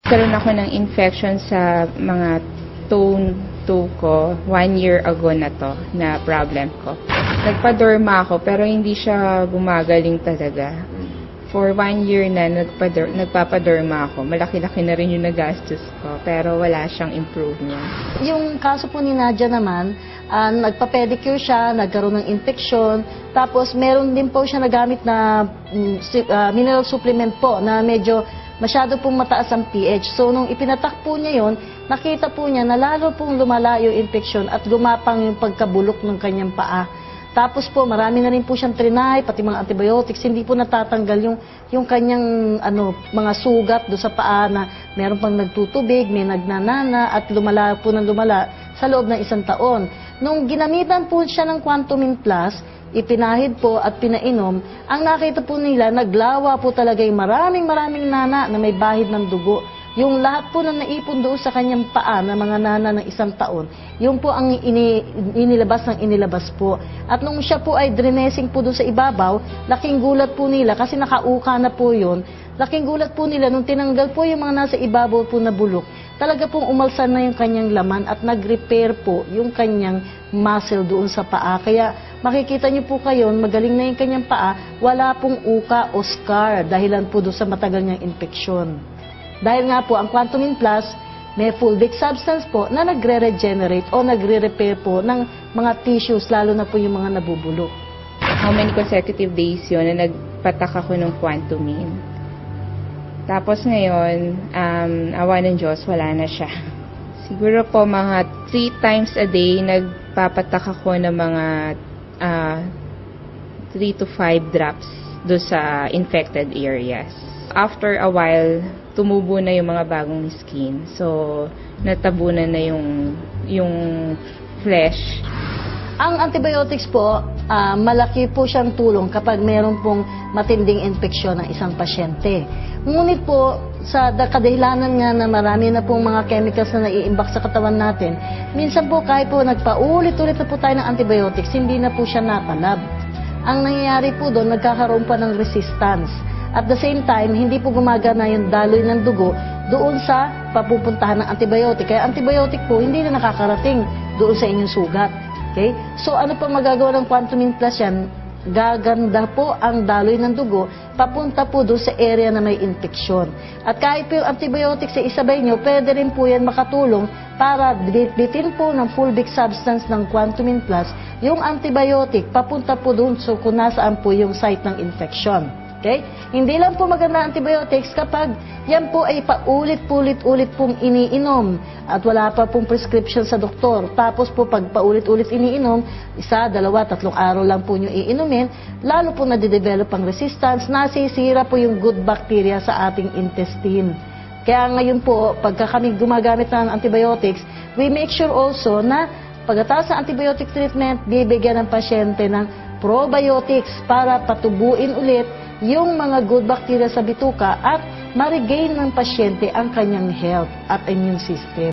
Karoon ako ng infection sa mga toe ko 1 year ago na to, na problem ko. Nagpa-derma ako pero hindi siya gumagaling talaga. For 1 year na nagpapa-derma ako. Malaki-laki na rin yung nagastos ko pero wala siyang improvement. Yung kaso po ni Nadia naman, nagpa-pedicure siya, nagkaroon ng infection, tapos meron din po siya nagamit na mineral supplement po na medyo masyado pong mataas ang pH. So, nung ipinatak po niya yon, nakita po niya na lalo pong lumala yung infection at gumapang yung pagkabulok ng kanyang paa. Tapos po, marami na rin po siyang trinay, pati mga antibiotics, hindi po natatanggal yung kanyang mga sugat do sa paa na meron pang nagtutubig, may nagnanana, at lumala po ng lumala sa loob ng 1 taon. Nung ginamitan po siya ng Quantumin Plus, ipinahid po at pinainom, ang nakita po nila, naglawa po talaga yung maraming nana na may bahid ng dugo. Yung lahat po na naipon doon sa kanyang paa na mga nana ng 1 taon, yung po ang inilabas po. At nung siya po ay drenessing po doon sa ibabaw, laking gulat po nila, kasi nakauka na po yun, laking gulat po nila nung tinanggal po yung mga nasa ibabaw po na bulok, talaga pong umalsan na yung kanyang laman at nag-repair po yung kanyang muscle doon sa paa. Kaya makikita niyo po kayo, magaling na yung kanyang paa, wala pong uka o scar dahilan po doon sa matagal niyang infeksyon. Dahil nga po, ang Quantumin Plus, may fulvic substance po na nagre-regenerate o nagre-repair po ng mga tissues, lalo na po yung mga nabubulok. How many consecutive days yun na nagpatak ako ng Quantumin. Tapos ngayon, awa ng Diyos, wala na siya. Siguro po mga 3 times a day, nagpapatak ako ng mga 3 to 5 drops do sa infected areas. After a while, tumubo na yung mga bagong skin. So, natabunan na yung flesh. Ang antibiotics po, malaki po siyang tulong kapag meron pong matinding infeksyon ng isang pasyente. Ngunit po, sa kadahilanan nga na marami na pong mga chemicals na naiimbak sa katawan natin, minsan po kahit po nagpaulit-ulit na po tayo ng antibiotics, hindi na po siya nakalab. Ang nangyayari po doon, nagkakaroon pa ng resistance. At the same time, hindi po gumagana yung daloy ng dugo doon sa papupuntahan ng antibiotic. Kaya antibiotic po, hindi na nakakarating doon sa inyong sugat. Okay? So ano pa magagawa ng Quantumin Plus yan? Gaganda po ang daloy ng dugo, papunta po doon sa area na may infeksyon. At kahit po yung antibiotics sa isabay nyo, pwede rin po yan makatulong para bitin po ng fulvic substance ng Quantumin Plus yung antibiotic, papunta po doon so kung nasaan po yung site ng infeksyon. Okay? Hindi lang po maganda antibiotics kapag yan po ay paulit-ulit pong iniinom at wala pa pong prescription sa doktor. Tapos po pag paulit-ulit iniinom, 1, 2, 3 araw lang po nyo iinumin, lalo po nade-develop ang resistance, nasisira po yung good bacteria sa ating intestine. Kaya ngayon po, pagka kami gumagamit ng antibiotics, we make sure also na pagkatapos sa antibiotic treatment, bibigyan ng pasyente ng probiotics para patubuin ulit yung mga good bacteria sa bituka at ma-regain ng pasyente ang kanyang health at immune system.